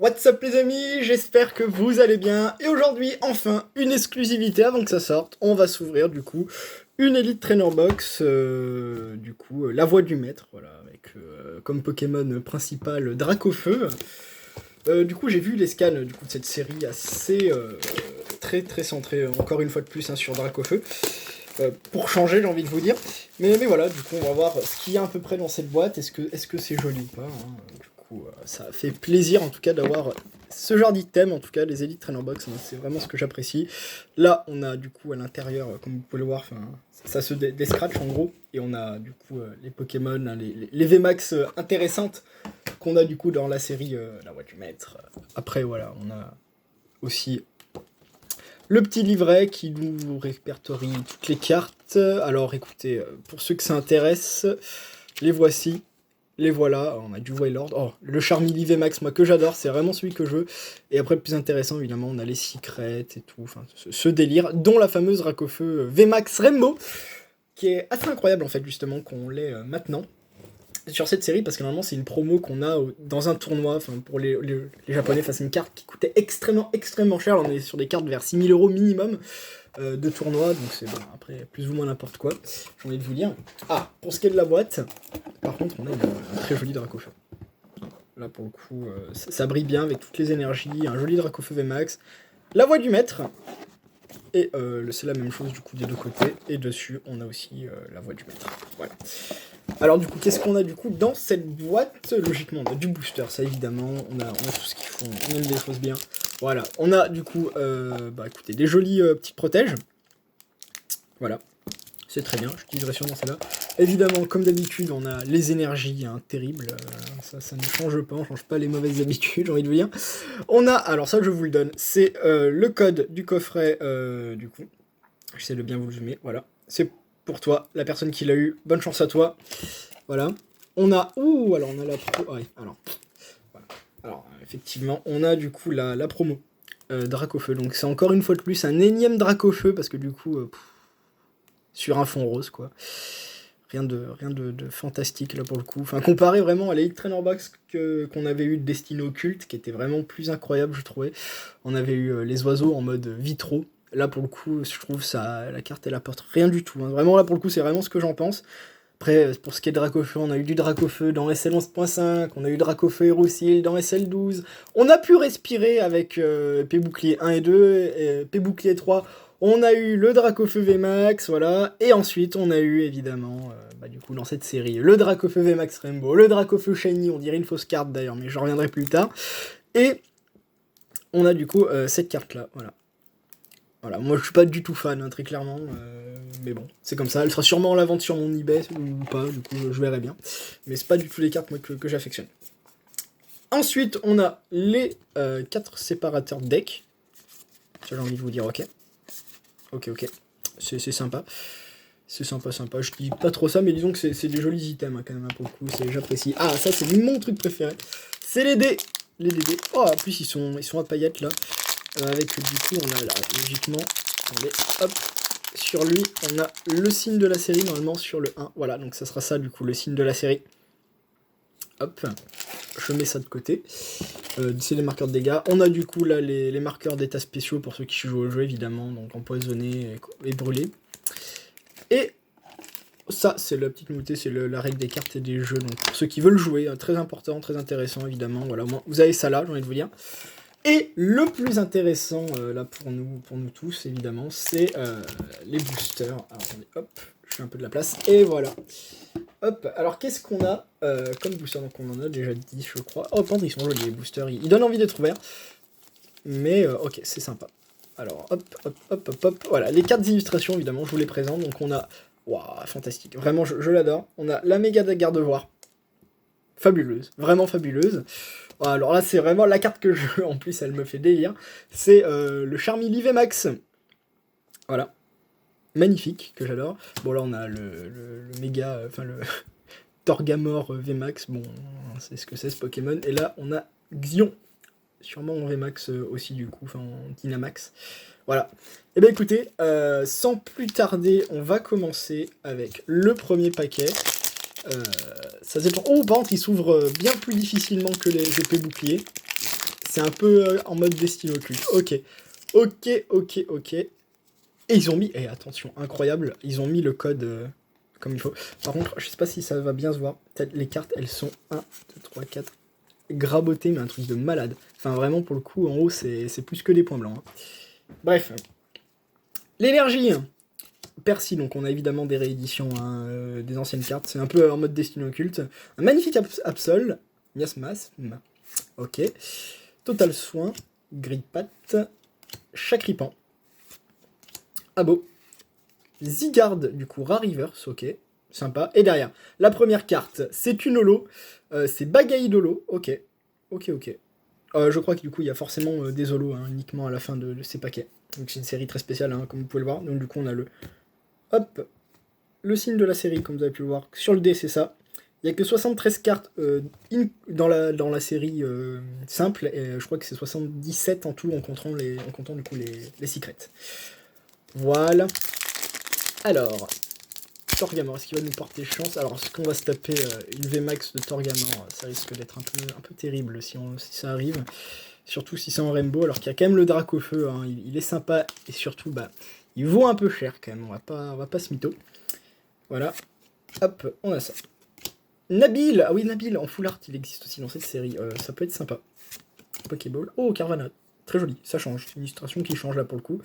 What's up les amis, j'espère que vous allez bien. Et aujourd'hui, enfin, une exclusivité avant que ça sorte. On va s'ouvrir du coup une Elite Trainer Box, la voix du maître, voilà, avec comme Pokémon principal Dracofeu. Du coup, j'ai vu les scans du coup, de cette série assez très centrée, encore une fois de plus, hein, sur Dracofeu. Pour changer, j'ai envie de vous dire. Mais voilà, du coup, on va voir ce qu'il y a à peu près dans cette boîte. Est-ce que c'est joli ou pas, hein. Du coup, ça fait plaisir en tout cas d'avoir ce genre d'item. En tout cas, les Elite Trainer Box, hein, c'est vraiment ce que j'apprécie. Là, on a du coup à l'intérieur, comme vous pouvez le voir, ça se des scratchs en gros. Et on a du coup les Pokémon, hein, les VMAX intéressantes qu'on a du coup dans la série La Voix du Maître. Après, voilà, on a aussi le petit livret qui nous répertorie toutes les cartes. Alors écoutez, pour ceux que ça intéresse, les voici. Les voilà, on a du Wailord. Oh, le Charmeleon VMAX, moi que j'adore, c'est vraiment celui que je veux. Et après, le plus intéressant, évidemment, on a les secrets et tout, enfin, ce délire, dont la fameuse Dracofeu VMAX Rainbow, qui est assez incroyable en fait, justement, qu'on l'ait maintenant sur cette série, parce que normalement c'est une promo qu'on a dans un tournoi, enfin pour les japonais, c'est une carte qui coûtait extrêmement cher. Là, on est sur des cartes vers 6000 € minimum de tournoi, donc c'est bon, après plus ou moins n'importe quoi, j'ai envie de vous dire. Ah, pour ce qui est de la boîte, par contre on a un très joli Dracofeu. Là pour le coup, ça brille bien avec toutes les énergies, un joli Dracofeu VMAX, la voix du maître, et c'est la même chose du coup des deux côtés, et dessus on a aussi la voix du maître, voilà. Alors du coup, qu'est-ce qu'on a du coup dans cette boîte? Logiquement, on a du booster, ça évidemment, on a tout ce qu'il faut, on aime des choses bien. Voilà, on a du coup, écoutez, des jolies petites protèges. Voilà, c'est très bien, j'utiliserai sûrement celle-là. Évidemment, comme d'habitude, on a les énergies, hein, terribles, ça ne change pas, on change pas les mauvaises habitudes, j'ai envie de vous dire. On a, alors ça je vous le donne, c'est le code du coffret, du coup, j'essaie de bien vous le zoomer, voilà, c'est pour toi, la personne qui l'a eu, bonne chance à toi. Voilà. On a... Ouh, alors on a la pro... Ouais, alors... Voilà. Alors, effectivement, on a du coup la promo. Dracofeu. Donc c'est encore une fois de plus un énième Dracofeu, parce que du coup... sur un fond rose, quoi. Rien de fantastique, là, pour le coup. Enfin, comparé vraiment à l'Elite Trainer Box qu'on avait eu de Destiny Occulte, qui était vraiment plus incroyable, je trouvais. On avait eu les oiseaux en mode vitro. Là, pour le coup, je trouve ça, la carte, elle apporte rien du tout, hein. Vraiment, là, pour le coup, c'est vraiment ce que j'en pense. Après, pour ce qui est de Dracofeu, on a eu du Dracofeu dans SL 11.5, on a eu Dracofeu Hérosil dans SL 12. On a pu respirer avec P-Bouclier 1 et 2, et P-Bouclier 3. On a eu le Dracofeu VMAX, voilà. Et ensuite, on a eu, évidemment, du coup, dans cette série, le Dracofeu VMAX Rainbow, le Dracofeu Shiny, on dirait une fausse carte d'ailleurs, mais j'en reviendrai plus tard. Et on a du coup cette carte-là, voilà. Voilà, moi je suis pas du tout fan, hein, très clairement, mais bon, c'est comme ça, elle sera sûrement en la vente sur mon eBay, ou pas, du coup je verrai bien. Mais c'est pas du tout les cartes moi, que j'affectionne. Ensuite, on a les 4 séparateurs de deck. Ça, j'ai envie de vous dire, ok. Ok, c'est sympa. C'est sympa, je dis pas trop ça, mais disons que c'est des jolis items, hein, quand même, hein, pour le coup, j'apprécie. Ah, ça c'est mon truc préféré, c'est les dés. Les dés. Oh, en plus ils sont à paillettes, là. Avec du coup on a là, logiquement, attendez, hop, sur lui on a le signe de la série normalement sur le 1, voilà, donc ça sera ça du coup le signe de la série. Hop, je mets ça de côté, c'est les marqueurs de dégâts. On a du coup là les marqueurs d'état spéciaux pour ceux qui jouent au jeu évidemment, donc empoisonné et brûlé. Et ça c'est la petite nouveauté, c'est la règle des cartes et des jeux, donc pour ceux qui veulent jouer, très important, très intéressant évidemment, voilà, vous avez ça là, j'ai envie de vous dire. Et le plus intéressant, là, pour nous tous, évidemment, c'est les boosters. Alors, attendez, hop, je fais un peu de la place, et voilà. Hop, alors qu'est-ce qu'on a comme booster? Donc on en a déjà 10, je crois. Oh, pardon, ils sont jolis, les boosters, ils donnent envie d'être ouverts. Mais, ok, c'est sympa. Alors, hop, voilà, les cartes d'illustration, évidemment, je vous les présente. Donc on a, waouh, fantastique, vraiment, je l'adore. On a la méga garde-voir, fabuleuse, vraiment fabuleuse. Alors là, c'est vraiment la carte que je veux, en plus elle me fait délire. C'est le Charmeleon VMAX. Voilà. Magnifique, que j'adore. Bon là on a le méga, enfin le Torgamore VMAX, bon, c'est ce que c'est ce Pokémon. Et là on a Xion, sûrement en VMAX aussi du coup, enfin en Dynamax. Voilà. Et bien écoutez, sans plus tarder, on va commencer avec le premier paquet. Ça dépend. Oh, par contre, il s'ouvre bien plus difficilement que les épées boucliers. C'est un peu en mode Destiny occulte. Ok. Et ils ont mis... attention, incroyable, ils ont mis le code comme il faut. Par contre, je sais pas si ça va bien se voir. Peut-être les cartes, elles sont 1, 2, 3, 4... grabotées, mais un truc de malade. Enfin, vraiment, pour le coup, en haut, c'est plus que des points blancs. Hein. Bref. L'énergie Percy, donc on a évidemment des rééditions des anciennes cartes. C'est un peu en mode Destiny occulte. Un magnifique Absol. Miasmas. Ok. Total Soin. Grippat. Chacripan. Abo. Zigard, du coup, Rare Reverse, ok. Sympa. Et derrière, la première carte, c'est une holo. C'est Bagaïdolo, ok. Je crois que du coup, il y a forcément des holos uniquement à la fin de ces paquets. Donc c'est une série très spéciale, comme vous pouvez le voir. Donc du coup, on a le signe de la série, comme vous avez pu le voir. Sur le dé, c'est ça. Il n'y a que 73 cartes dans la série simple. Et je crois que c'est 77 en tout, en comptant du coup les secrets. Voilà. Alors, Torgamor, est-ce qu'il va nous porter chance? Alors, est-ce qu'on va se taper une VMAX de Torgamor? Ça risque d'être un peu terrible si ça arrive. Surtout si c'est en Rainbow, alors qu'il y a quand même le Dracofeu. Hein, il est sympa et surtout, il vaut un peu cher quand même. On va pas se mytho. Voilà. Hop, on a ça. Nabil, ah oui, Nabil, en full art, il existe aussi dans cette série. Ça peut être sympa. Pokéball. Oh, Carvanha. Très joli, ça change. Une illustration qui change là pour le coup.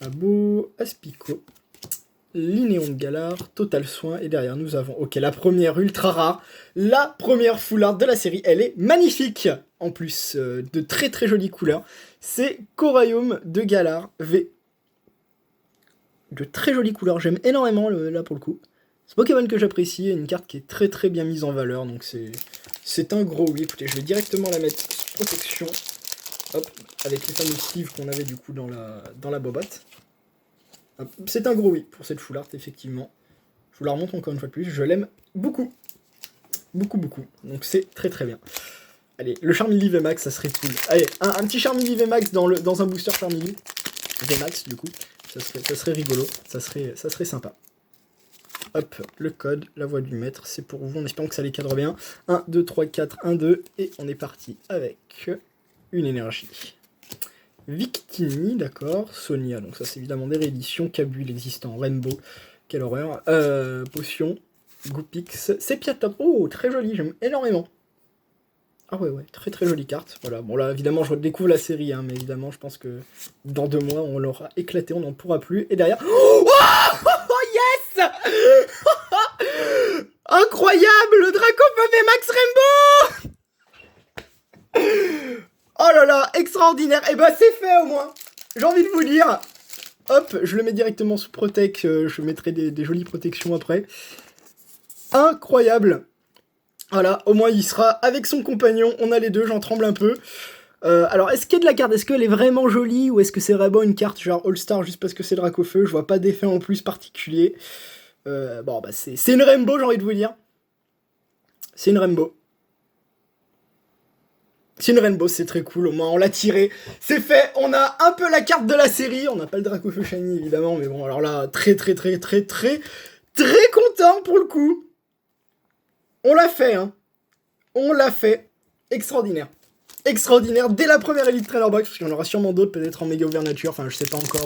Abo, Aspico. Linéon de Galar, Total Soin, et derrière nous avons, ok, la première ultra rare, la première full art de la série, elle est magnifique, en plus de très très jolies couleurs, c'est Coraium de Galar V, de très jolies couleurs, j'aime énormément là pour le coup, c'est Pokémon que j'apprécie, une carte qui est très très bien mise en valeur, donc c'est un gros oui. Écoutez, je vais directement la mettre sous protection, hop, avec les fameux sleeves qu'on avait du coup dans la bobotte. C'est un gros oui pour cette full art, effectivement. Je vous la remonte encore une fois de plus, je l'aime beaucoup. Beaucoup. Donc c'est très très bien. Allez, le Charmeleon VMAX, ça serait cool. Allez, un petit Charmeleon VMAX dans un booster Charmeleon. VMAX, du coup. Ça serait rigolo, ça serait sympa. Hop, le code, la voix du maître, c'est pour vous, en espérant que ça les cadre bien. 1, 2, 3, 4, 1, 2, et on est parti avec une énergie. Victini, d'accord. Sonia, donc ça c'est évidemment des rééditions. Kabul existant, Rainbow, quelle horreur. Potion, Goopix, Sepiatop, oh très joli, j'aime énormément. Ah ouais, très très jolie carte. Voilà, bon là évidemment je redécouvre la série, mais évidemment je pense que dans 2 mois on l'aura éclaté, on n'en pourra plus. Et derrière... Oh, yes. Incroyable, le Dracofeu Max Rainbow. Oh là là, extraordinaire. Et c'est fait au moins. J'ai envie de vous dire. Hop, je le mets directement sous Protect. Je mettrai des jolies protections après. Incroyable. Voilà, au moins il sera avec son compagnon. On a les deux, j'en tremble un peu. Alors, est-ce qu'il y a de la carte? Est-ce qu'elle est vraiment jolie? Ou est-ce que c'est vraiment une carte genre All-Star juste parce que c'est Dracofeu? Je vois pas d'effet en plus particulier. C'est une Rainbow, j'ai envie de vous dire. C'est une Rainbow. C'est une Rainbow, c'est très cool, au moins on l'a tiré, c'est fait, on a un peu la carte de la série, on n'a pas le Dracofeu Shiny évidemment, mais bon, alors là, très content pour le coup. On l'a fait, on l'a fait, extraordinaire dès la première Elite Trainer Box, parce qu'il y en aura sûrement d'autres, peut-être en méga ouverture, enfin je sais pas encore,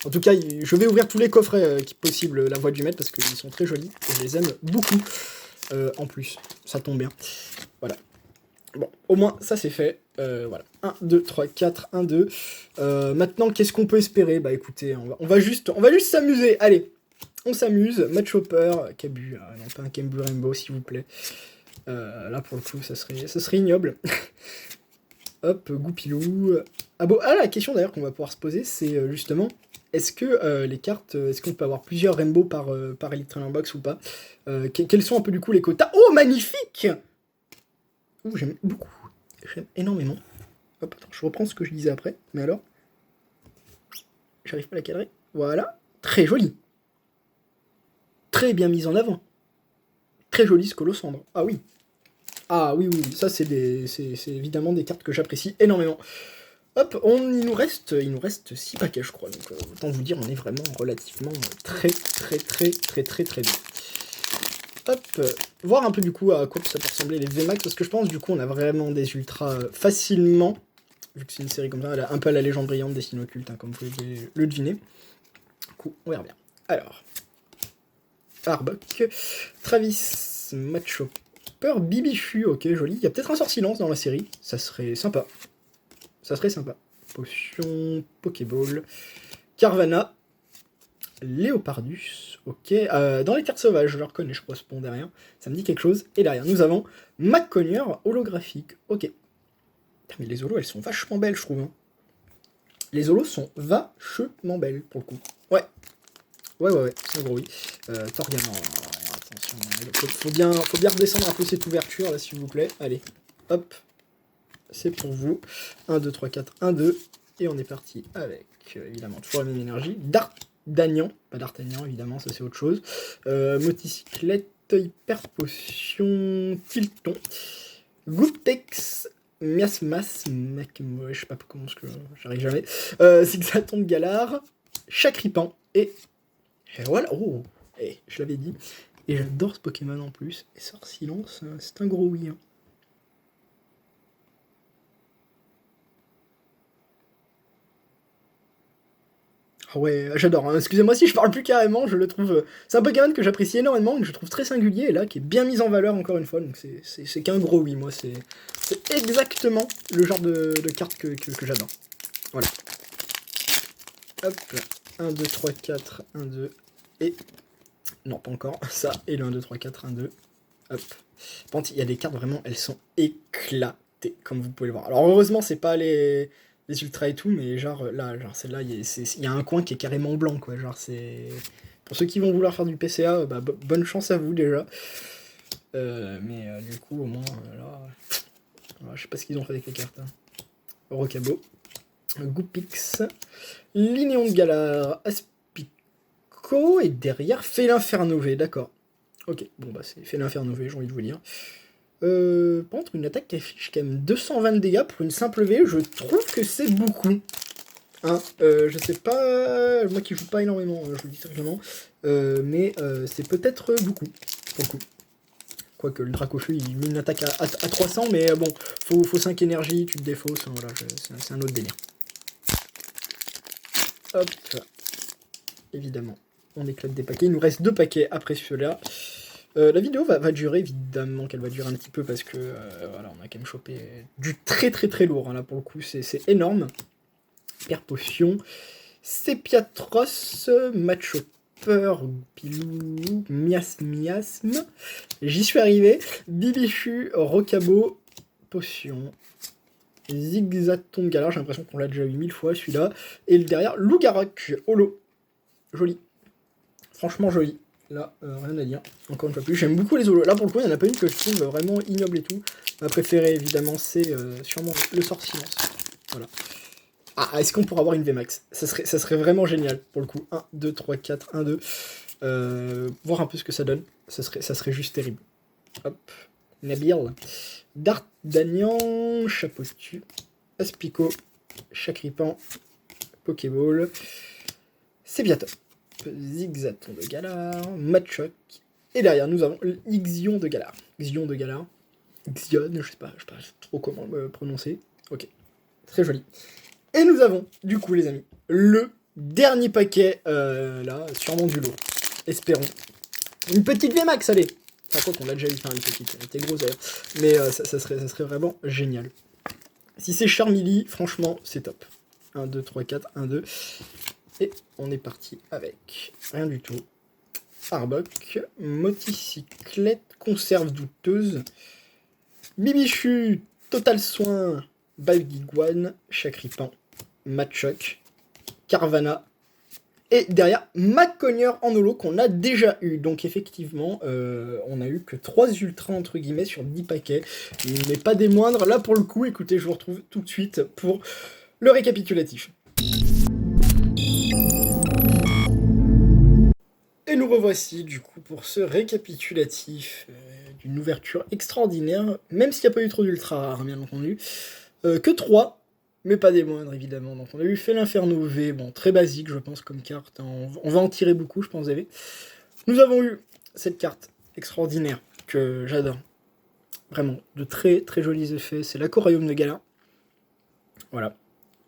en tout cas, je vais ouvrir tous les coffrets qui possible, la voix du maître, parce qu'ils sont très jolis, et je les aime beaucoup, en plus, ça tombe bien, voilà. Bon, au moins, ça c'est fait. Voilà. 1, 2, 3, 4, 1, 2. Maintenant, qu'est-ce qu'on peut espérer? Écoutez, on va juste s'amuser. Allez, on s'amuse. Match Hopper, Kabu. Non, pas un Kabu Rainbow, s'il vous plaît. Là, pour le coup, ça serait ignoble. Hop, Goupilou. La question d'ailleurs qu'on va pouvoir se poser, c'est justement, est-ce que les cartes, est-ce qu'on peut avoir plusieurs Rainbow par Elite Trainer Box ou pas? Quels sont un peu du coup les quotas? Oh, magnifique! Ouh, j'aime beaucoup. J'aime énormément. Hop, attends, je reprends ce que je disais après. Mais alors, j'arrive pas à la cadrer. Voilà. Très joli. Très bien mise en avant. Très joli ce Colosandre. Ah oui. Ah oui. Ça, c'est évidemment des cartes que j'apprécie énormément. Hop, il nous reste 6 paquets, je crois. Donc, autant vous dire, on est vraiment relativement très bien. hop, voir un peu du coup à quoi ça peut ressembler les VMAX, parce que je pense du coup on a vraiment des ultras facilement, vu que c'est une série comme ça, elle a un peu à la légende brillante des signes occultes, hein, comme vous pouvez le deviner. Du coup, on verra bien. Alors, Arbok, Travis, Matchopper, Bibichu, ok, joli. Il y a peut-être un sort silence dans la série, ça serait sympa. Ça serait sympa. Potion, Pokéball, Carvana, Léopardus, ok. Dans les terres sauvages, je le reconnais, je correspond derrière. Ça me dit quelque chose. Et derrière, nous avons McConnier holographique, ok. Putain, mais les holos, elles sont vachement belles, je trouve. Hein. Les holos sont vachement belles, pour le coup. Ouais. Ouais, c'est un gros oui. Torgamon, attention, faut bien redescendre un peu cette ouverture, là, s'il vous plaît. Allez, hop. C'est pour vous. 1, 2, 3, 4, 1, 2. Et on est parti avec, évidemment, toujours la même énergie. D'Artagnan, pas d'Artagnan, évidemment, ça c'est autre chose. Motocyclette, Hyper Potion, Tilton, Gooptex, Miasmas, je sais pas comment j'arrive jamais. Zigzaton de Galar, Chacripan, et voilà, oh, je l'avais dit. Et j'adore ce Pokémon en plus. Et Sort Silence, c'est un gros oui. Hein. Ouais, j'adore. Hein. Excusez-moi si je parle plus carrément, je le trouve. C'est un Pokémon que j'apprécie énormément, que je trouve très singulier et là qui est bien mis en valeur encore une fois. Donc c'est qu'un gros oui, moi c'est exactement le genre de carte que j'adore. Voilà. Hop, 1, 2, 3, 4, 1, 2 et. Non, pas encore. Ça et le 1, 2, 3, 4, 1, 2. Hop. Par contre, il y a des cartes vraiment, elles sont éclatées, comme vous pouvez le voir. Alors heureusement, c'est pas les ultras et tout, mais genre là, genre celle-là, il y a un coin qui est carrément blanc, quoi. Genre c'est... Pour ceux qui vont vouloir faire du PCA, bah, bonne chance à vous déjà. Mais du coup, au moins, là... je sais pas ce qu'ils ont fait avec les cartes. Hein. Rocabo. Goopix. Linéon de Galar. Aspico. Et derrière, Félin Fernové, d'accord. Ok, bon bah c'est Félin Fernové, j'ai envie de vous dire. Par contre, une attaque qui affiche quand même 220 de dégâts pour une simple V, je trouve que c'est beaucoup. Hein, je sais pas, moi qui joue pas énormément, je vous le dis très clairement, mais c'est peut-être beaucoup, pour le coup. Quoique le Dracochu, il met une attaque à 300, mais bon, faut 5 énergies, tu te défausses, voilà, c'est un autre délire. Hop, évidemment, on éclate des paquets, il nous reste 2 paquets après celui-là. La vidéo va durer, évidemment qu'elle va durer un petit peu parce que voilà, on a quand même chopé du très lourd, hein, là pour le coup, c'est énorme. Père Potion, Sepiatros, Matchopper, Pilou, Miasme, j'y suis arrivé, Bibichu, Rocabo, Potion, Zigzaton de Galar, j'ai l'impression qu'on l'a déjà eu 1000 fois celui-là, et le derrière, Lougarok, Holo, joli, franchement joli. Là, rien à dire. Encore une fois plus. J'aime beaucoup les holos. Là, pour le coup, il n'y en a pas une que je trouve vraiment ignoble et tout. Ma préférée, évidemment, c'est sûrement le Sort Silence. Voilà. Ah, est-ce qu'on pourrait avoir une VMAX ? Ça serait vraiment génial, pour le coup. 1, 2, 3, 4, 1, 2. Voir un peu ce que ça donne. Ça serait juste terrible. Hop. Nabil. D'Artagnan. Chapeautu. Aspico. Chacripan. Pokéball. C'est bientôt. Zigzaton de Galar, Machoc, et derrière nous avons Ixion de Galar. Ixion, je sais pas trop comment le prononcer. Ok, très joli. Et nous avons, du coup les amis, le dernier paquet, là, sûrement du lot. Espérons. Une petite VMAX, allez. Enfin quoi qu'on l'a déjà eu, enfin une petite, elle était grosse d'ailleurs. Mais ça serait vraiment génial. Si c'est Charmilly, franchement, c'est top. 1, 2, 3, 4, 1, 2... Et on est parti avec rien du tout. Arbok, Motocyclette, Conserve douteuse, Bibichu, Total Soin, Baguiguane, Chacripan, Matchok, Carvana, et derrière McConnier en holo qu'on a déjà eu. Donc effectivement, on a eu que 3 ultras entre guillemets sur 10 paquets, mais pas des moindres. Là pour le coup, écoutez, je vous retrouve tout de suite pour le récapitulatif. Et nous revoici du coup pour ce récapitulatif d'une ouverture extraordinaire, même s'il n'y a pas eu trop d'ultra rares, bien entendu. Que 3, mais pas des moindres évidemment. Donc on a eu Félin Fernové, bon très basique je pense comme carte, hein. On va en tirer beaucoup je pense, vous avez. Nous avons eu cette carte extraordinaire, que j'adore. Vraiment, de très très jolis effets. C'est l'aquarium de Gala. Voilà.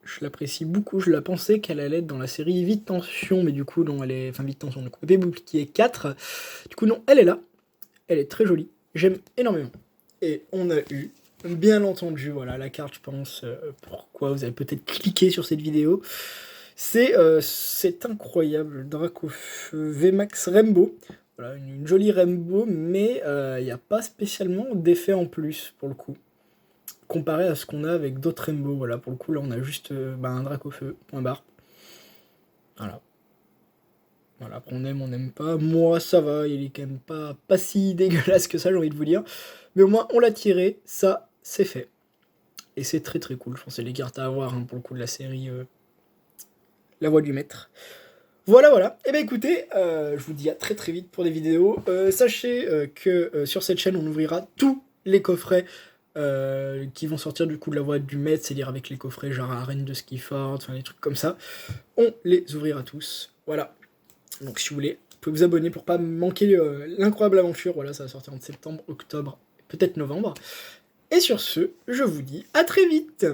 Je l'apprécie beaucoup. Je la pensais qu'elle allait être dans la série Vite Tension, mais du coup, non, elle est. Enfin, Vite Tension, donc Bébé Bouclier 4. Du coup, non, elle est là. Elle est très jolie. J'aime énormément. Et on a eu, bien entendu, voilà, la carte, je pense, pourquoi vous avez peut-être cliqué sur cette vidéo. C'est incroyable, Dracofeu VMAX Rainbow. Voilà, une jolie Rainbow, mais il n'y a pas spécialement d'effet en plus, pour le coup. Comparé à ce qu'on a avec d'autres Rainbow. Voilà, pour le coup, là, on a juste un Dracofeu, point barre. Voilà. Voilà, après on n'aime pas. Moi, ça va, il est quand même pas si dégueulasse que ça, j'ai envie de vous dire. Mais au moins, on l'a tiré, ça, c'est fait. Et c'est très très cool. Je pense que c'est les cartes à avoir pour le coup de la série La Voix du Maître. Voilà, voilà. Et bien écoutez, je vous dis à très très vite pour des vidéos. Sachez que sur cette chaîne, on ouvrira tous les coffrets qui vont sortir du coup de La Voix du Maître, c'est-à-dire avec les coffrets genre Arène de Skiford, enfin des trucs comme ça. On les ouvrira tous. Voilà. Donc si vous voulez, vous pouvez vous abonner pour pas manquer l'incroyable aventure. Voilà, ça va sortir en septembre, octobre, peut-être novembre. Et sur ce, je vous dis à très vite.